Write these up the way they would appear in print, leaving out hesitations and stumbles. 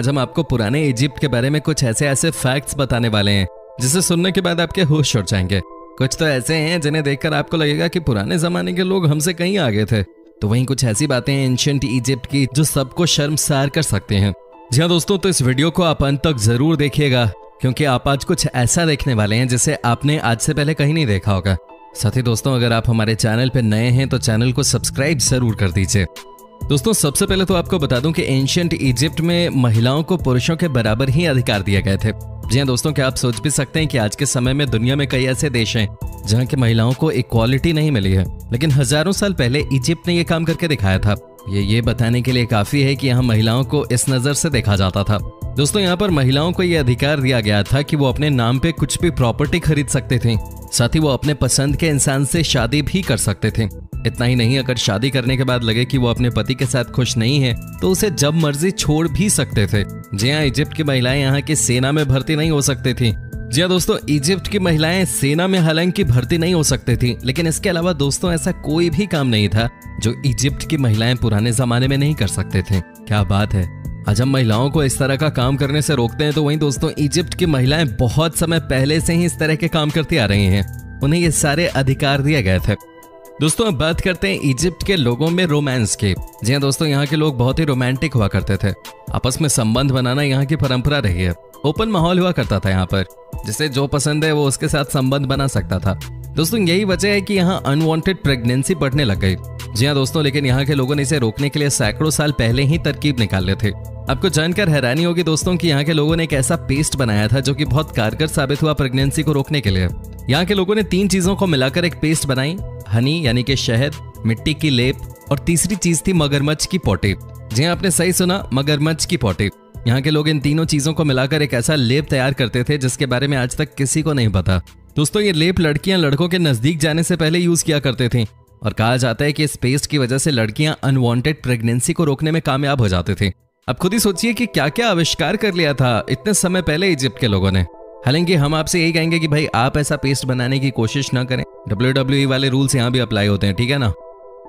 आज हम आपको पुराने इजिप्ट के बारे में कुछ ऐसे फैक्ट्स बताने वाले हैं जिसे सुनने के बाद आपके होश उड़ जाएंगे। कुछ तो ऐसे हैं जिन्हें देखकर आपको लगेगा कि पुराने जमाने के लोग हमसे कहीं आगे थे, तो वहीं कुछ ऐसी बातें हैं एंशिएंट इजिप्ट की जो सबको शर्मसार कर सकते हैं। जी हाँ दोस्तों, तो इस वीडियो को आप अंत तक जरूर देखिएगा क्योंकि आप आज कुछ ऐसा देखने वाले हैं जिसे आपने आज से पहले कहीं नहीं देखा होगा। साथ ही दोस्तों, अगर आप हमारे चैनल पर नए हैं तो चैनल को सब्सक्राइब जरूर कर दीजिए। दोस्तों, सबसे पहले तो आपको बता दूं कि एंशिएंट इजिप्ट में महिलाओं को पुरुषों के बराबर ही अधिकार दिए गए थे। जी हाँ दोस्तों, क्या आप सोच भी सकते हैं कि आज के समय में दुनिया में कई ऐसे देश हैं जहां की महिलाओं को इक्वालिटी नहीं मिली है, लेकिन हजारों साल पहले इजिप्ट ने यह काम करके दिखाया था। ये बताने के लिए काफी है कि यहाँ महिलाओं को इस नजर से देखा जाता था। दोस्तों, यहाँ पर महिलाओं को यह अधिकार दिया गया था कि वो अपने नाम पे कुछ भी प्रॉपर्टी खरीद सकते थे, साथ ही वो अपने पसंद के इंसान से शादी भी कर सकते थे। इतना ही नहीं, अगर शादी करने के बाद लगे कि वो अपने पति के साथ खुश नहीं है तो उसे जब मर्जी छोड़ भी सकते थे। जी हाँ, इजिप्ट की महिलाएं यहाँ की सेना में भर्ती नहीं हो सकती थी। जी हाँ दोस्तों, इजिप्ट की महिलाएं सेना में हालांकि भर्ती नहीं हो सकती थी, लेकिन इसके अलावा दोस्तों ऐसा कोई भी काम नहीं था जो इजिप्ट की महिलाएं पुराने जमाने में नहीं कर सकते थे। क्या बात है, आज हम महिलाओं को इस तरह का काम करने से रोकते हैं, तो वहीं दोस्तों इजिप्ट की महिलाएं बहुत समय पहले से ही इस तरह के काम करती आ रही हैं। उन्हें ये सारे अधिकार दिए गए थे। दोस्तों, अब बात करते हैं इजिप्ट के लोगों में रोमांस की। जी हाँ दोस्तों, यहाँ के लोग बहुत ही रोमांटिक हुआ करते थे। आपस में संबंध बनाना यहाँ की परंपरा रही है। ओपन माहौल हुआ करता था यहाँ पर, जिसे जो पसंद है वो उसके साथ संबंध बना सकता था। दोस्तों, यही वजह है कि यहाँ अनवांटेड प्रेगनेंसी बढ़ने लग गई। जी हाँ दोस्तों, लेकिन यहाँ के लोगों ने इसे रोकने के लिए सैकड़ों साल पहले ही तरकीब निकाल लिए थे। आपको जानकर हैरानी होगी दोस्तों कि यहाँ के लोगों ने एक ऐसा पेस्ट बनाया था जो कि बहुत कारगर साबित हुआ प्रेगनेंसी को रोकने के लिए। यहाँ के लोगों ने 3 चीजों को मिलाकर एक पेस्ट बनाई, हनी यानी कि शहद, मिट्टी की लेप और तीसरी चीज थी मगरमच्छ की पोटी। जी हाँ, आपने सही सुना, मगरमच्छ की पोटी। यहाँ के लोग इन तीनों चीजों को मिलाकर एक ऐसा लेप तैयार करते थे जिसके बारे में आज तक किसी को नहीं पता। दोस्तों, ये लेप लड़कियां लड़कों के नजदीक जाने से पहले यूज किया करते थे और कहा जाता है कि इस पेस्ट की वजह से लड़कियां अनवांटेड प्रेगनेंसी को रोकने में कामयाब हो जाते थे। अब खुद ही सोचिए कि क्या क्या आविष्कार कर लिया था इतने समय पहले इजिप्ट के लोगों ने। हालांकि हम आपसे यही कहेंगे कि भाई आप ऐसा पेस्ट बनाने की कोशिश ना करें। WWE वाले रूल्स यहाँ भी अप्लाई होते हैं, ठीक है ना।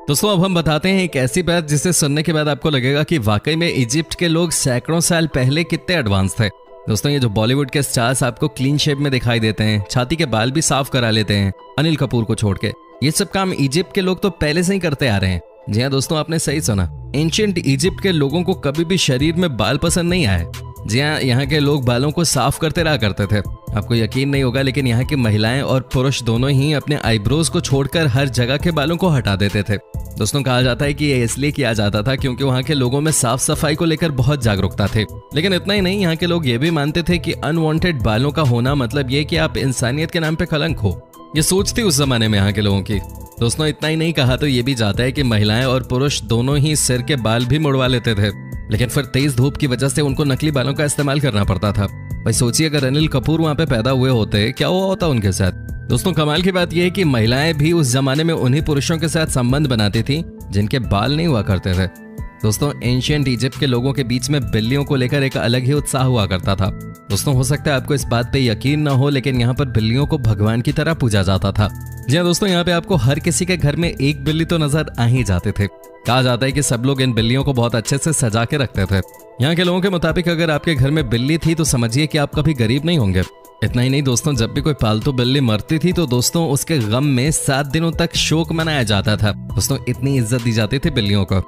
दोस्तों, अब हम बताते हैं एक ऐसी बात जिसे सुनने के बाद आपको लगेगा कि वाकई में इजिप्ट के लोग सैकड़ों साल पहले कितने एडवांस थे। दोस्तों, ये जो बॉलीवुड के स्टार्स आपको क्लीन शेप में दिखाई देते हैं, छाती के बाल भी साफ करा लेते हैं अनिल कपूर को छोड़ के, ये सब काम इजिप्ट के लोग तो पहले से ही करते आ रहे हैं। जी हाँ दोस्तों, आपने सही सुना, एंशिएंट इजिप्ट के लोगों को कभी भी शरीर में बाल पसंद नहीं आए। जी हाँ, यहाँ के लोग बालों को साफ करते रहा करते थे। आपको यकीन नहीं होगा, लेकिन यहाँ की महिलाएं और पुरुष दोनों ही अपने आईब्रोज को छोड़कर हर जगह के बालों को हटा देते थे। दोस्तों, कहा जाता है कि ये इसलिए किया जाता था क्योंकि वहाँ के लोगों में साफ सफाई को लेकर बहुत जागरूकता थे। लेकिन इतना ही नहीं, यहाँ के लोग ये भी मानते थे कि अनवांटेड बालों का होना मतलब ये कि आप इंसानियत के नाम पे कलंक हो। ये सोच थी उस जमाने में यहाँ के लोगों की। दोस्तों, इतना ही नहीं, कहा तो ये भी जाता है कि महिलाएं और पुरुष दोनों ही सिर के बाल भी मुड़वा लेते थे, लेकिन फिर तेज धूप की वजह से उनको नकली बालों का इस्तेमाल करना पड़ता था। भाई सोचिए, अगर अनिल कपूर वहां पे पैदा हुए होते, क्या हुआ होता उनके साथ। दोस्तों, कमाल की बात यह है कि महिलाएं भी उस जमाने में उन्हीं पुरुषों के साथ संबंध बनाती थी जिनके बाल नहीं हुआ करते थे। दोस्तों, एंशिएंट इजिप्ट के लोगों के बीच में बिल्लियों को लेकर एक अलग ही उत्साह हुआ करता था। दोस्तों, हो सकता है आपको इस बात पे यकीन ना हो, लेकिन यहाँ पर बिल्लियों को भगवान की तरह पूजा जाता था। जी हाँ दोस्तों, यहाँ पे आपको हर किसी के घर में एक बिल्ली तो नजर आ ही जाते थे। कहा जाता है कि सब लोग इन बिल्लियों को बहुत अच्छे से सजा के रखते थे। यहाँ के लोगों के मुताबिक अगर आपके घर में बिल्ली थी तो समझिए कि आप कभी गरीब नहीं होंगे। इतना ही नहीं दोस्तों, जब भी कोई पालतू बिल्ली मरती थी तो दोस्तों उसके गम में 7 दिनों तक शोक मनाया जाता था। दोस्तों, इतनी इज्जत दी जाती थी बिल्लियों को।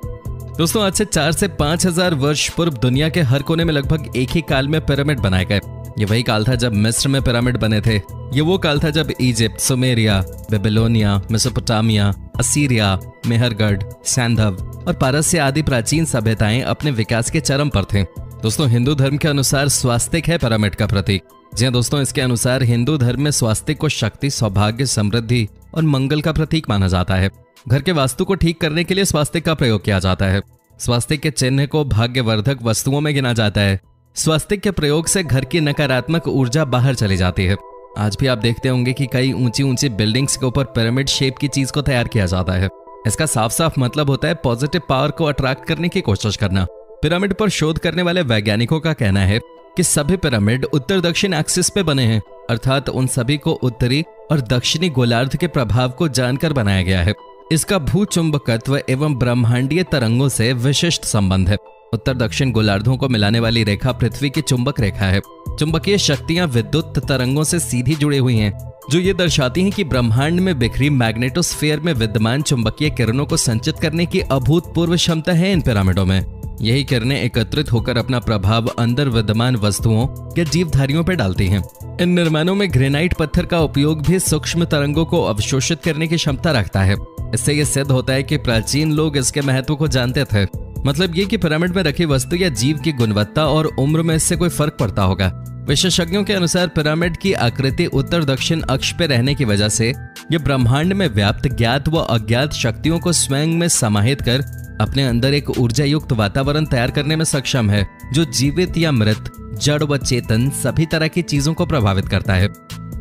दोस्तों, आज से 4 से 5,000 वर्ष पूर्व दुनिया के हर कोने में लगभग एक ही काल में पिरामिड बनाए गए। ये वही काल था जब मिस्र में पिरामिड बने थे। ये वो काल था जब Egypt, Sumeria, Babylonia, Mesopotamia, Assyria, Mehrgarh, सैंधव और पारस्य आदि प्राचीन सभ्यताएं अपने विकास के चरम पर थे। दोस्तों, हिंदू धर्म के अनुसार स्वास्तिक है पिरामिड का प्रतीक। जी दोस्तों, इसके अनुसार हिंदू धर्म में स्वास्तिक को शक्ति, सौभाग्य, समृद्धि और मंगल का प्रतीक माना जाता है। घर के वास्तु को ठीक करने के लिए स्वास्तिक का प्रयोग किया जाता है। स्वास्तिक के चिन्ह को भाग्यवर्धक वस्तुओं में गिना जाता है। स्वास्तिक के प्रयोग से घर की नकारात्मक ऊर्जा बाहर चली जाती है। आज भी आप देखते होंगे कि कई ऊंची ऊंची बिल्डिंग्स के ऊपर पिरामिड शेप की चीज को तैयार किया जाता है। इसका साफ साफ मतलब होता है पॉजिटिव पावर को अट्रैक्ट करने की कोशिश करना। पिरामिड पर शोध करने वाले वैज्ञानिकों का कहना है कि सभी पिरामिड उत्तर दक्षिण एक्सिस पे बने हैं, अर्थात उन सभी को उत्तरी और दक्षिणी गोलार्ध के प्रभाव को जानकर बनाया गया है। इसका भूचुंबकत्व एवं ब्रह्मांडीय तरंगों से विशिष्ट संबंध है। उत्तर दक्षिण गोलार्धों को मिलाने वाली रेखा पृथ्वी की चुंबक रेखा है। चुंबकीय शक्तियां विद्युत तरंगों से सीधी जुड़ी हुई हैं, जो ये दर्शाती हैं कि ब्रह्मांड में बिखरी मैग्नेटोस्फीयर में विद्यमान चुंबकीय किरणों को संचित करने की अभूतपूर्व क्षमता है इन पिरामिडों में। यही किरणें एकत्रित होकर अपना प्रभाव अंदर विद्यमान वस्तुओं या जीवधारियों पर डालती हैं। इन निर्माणों में ग्रेनाइट पत्थर का उपयोग भी सूक्ष्म तरंगों को अवशोषित करने की क्षमता रखता है। इससे यह सिद्ध होता है कि प्राचीन लोग इसके महत्व को जानते थे। मतलब ये कि पिरामिड में रखी वस्तु या जीव की गुणवत्ता और उम्र में इससे कोई फर्क पड़ता होगा। विशेषज्ञों के अनुसार पिरामिड की आकृति उत्तर दक्षिण अक्ष पे रहने की वजह से ये ब्रह्मांड में व्याप्त ज्ञात व अज्ञात शक्तियों को स्वयं में समाहित कर अपने अंदर एक ऊर्जा युक्त वातावरण तैयार करने में सक्षम है, जो जीवित या मृत, जड़ व चेतन सभी तरह की चीजों को प्रभावित करता है।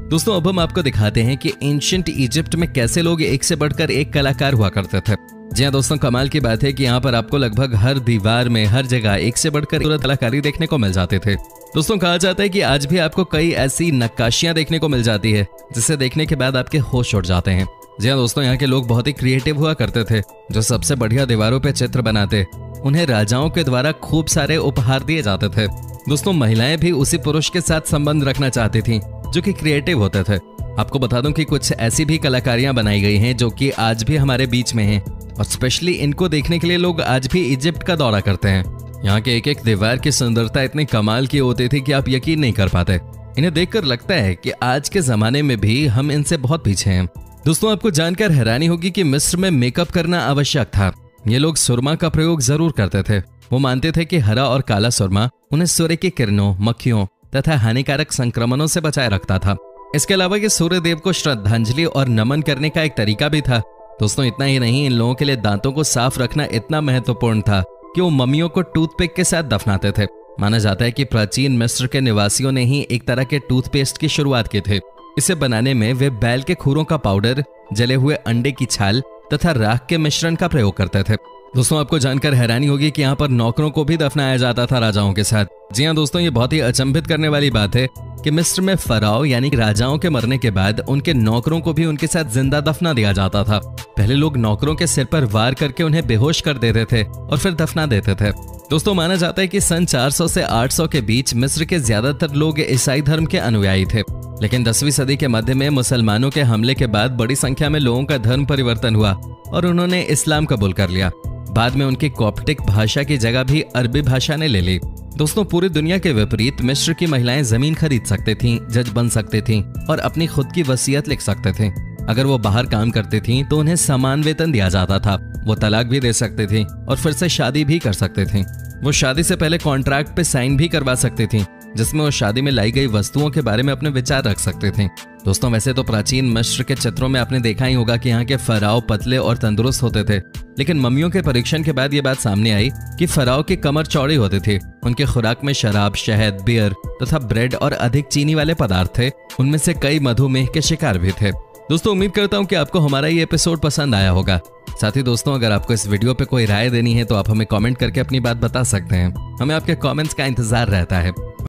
दोस्तों, अब हम आपको दिखाते हैं कि एंशिएंट इजिप्ट में कैसे लोग एक से बढ़कर एक कलाकार हुआ करते थे। जी हाँ दोस्तों, कमाल की बात है कि यहाँ पर आपको लगभग हर दीवार में, हर जगह एक से बढ़कर कलाकारी देखने को मिल जाते थे। दोस्तों, कहा जाता है कि आज भी आपको कई ऐसी नक्काशियां देखने को मिल जाती है जिसे देखने के बाद आपके होश उड़ जाते हैं। जी हाँ दोस्तों, यहाँ के लोग बहुत ही क्रिएटिव हुआ करते थे। जो सबसे बढ़िया दीवारों पे चित्र बनाते, उन्हें राजाओं के द्वारा खूब सारे उपहार दिए जाते थे। दोस्तों, महिलाएं भी उसी पुरुष के साथ संबंध रखना चाहती थीं जो कि क्रिएटिव होते थे। आपको बता दूं कि कुछ ऐसी भी कलाकारियां बनाई गई हैं जो कि आज भी हमारे बीच में हैं, और स्पेशली इनको देखने के लिए लोग आज भी इजिप्ट का दौरा करते हैं। यहाँ के एक एक दीवार की सुंदरता इतनी कमाल की होती थी कि आप यकीन नहीं कर पाते। इन्हें देखकर लगता है कि आज के जमाने में भी हम इनसे बहुत पीछे हैं। दोस्तों, आपको जानकर हैरानी होगी कि मिस्र में मेकअप करना आवश्यक था। ये लोग सुरमा का प्रयोग जरूर करते थे। वो मानते थे कि हरा और काला सुरमा उन्हें सूर्य की किरणों, मक्खियों तथा हानिकारक संक्रमणों से बचाए रखता था। इसके अलावा ये सूर्य देव को श्रद्धांजलि और नमन करने का एक तरीका भी था। दोस्तों, इतना ही नहीं, इन लोगों के लिए दांतों को साफ रखना इतना महत्वपूर्ण था कि वो मम्मियों को टूथपिक के साथ दफनाते थे। माना जाता है कि प्राचीन मिस्र के निवासियों ने ही एक तरह के टूथपेस्ट की शुरुआत की थी। इसे बनाने में वे बैल के खुरों का पाउडर, जले हुए अंडे की छाल तथा राख के मिश्रण का प्रयोग करते थे। दोस्तों, आपको जानकर हैरानी होगी कि यहाँ पर नौकरों को भी दफनाया जाता था राजाओं के साथ। जी हाँ दोस्तों, ये बहुत ही अचंभित करने वाली बात है कि मिस्र में फराओ यानी कि राजाओं के मरने के बाद उनके नौकरों को भी उनके साथ जिंदा दफना दिया जाता था। पहले लोग नौकरों के सिर पर वार करके उन्हें बेहोश कर देते थे और फिर दफना देते थे। दोस्तों, माना जाता है कि सन 400 से 800 के बीच मिस्र के ज्यादातर लोग ईसाई धर्म के अनुयायी थे, लेकिन 10वीं सदी के मध्य में मुसलमानों के हमले के बाद बड़ी संख्या में लोगों का धर्म परिवर्तन हुआ और उन्होंने इस्लाम कबूल कर लिया। बाद में उनकी कॉप्टिक भाषा की जगह भी अरबी भाषा ने ले ली। दोस्तों, पूरी दुनिया के विपरीत मिस्र की महिलाएं जमीन खरीद सकती थीं, जज बन सकती थीं और अपनी खुद की वसीयत लिख सकते थे। अगर वो बाहर काम करती थीं तो उन्हें समान वेतन दिया जाता था। वो तलाक भी दे सकती थीं और फिर से शादी भी कर सकती थीं। वो शादी से पहले कॉन्ट्रैक्ट पे साइन भी करवा सकती थीं, जिसमें वो शादी में लाई गई वस्तुओं के बारे में अपने विचार रख सकते थे। दोस्तों, वैसे तो प्राचीन मिस्र के चित्रों में आपने देखा ही होगा कि यहाँ के फराओ पतले और तंदुरुस्त होते थे, लेकिन मम्मियों के परीक्षण के बाद ये बात सामने आई कि फराओ की कमर चौड़ी होती थी। उनके खुराक में शराब, शहद, बियर तथा ब्रेड और अधिक चीनी वाले पदार्थ थे। उनमें से कई मधुमेह के शिकार भी थे। दोस्तों, उम्मीद करता हूँ कि आपको हमारा ये एपिसोड पसंद आया होगा। साथ ही दोस्तों, अगर आपको इस वीडियो पे कोई राय देनी है तो आप हमें कमेंट करके अपनी बात बता सकते हैं। हमें आपके कमेंट्स का इंतजार रहता है।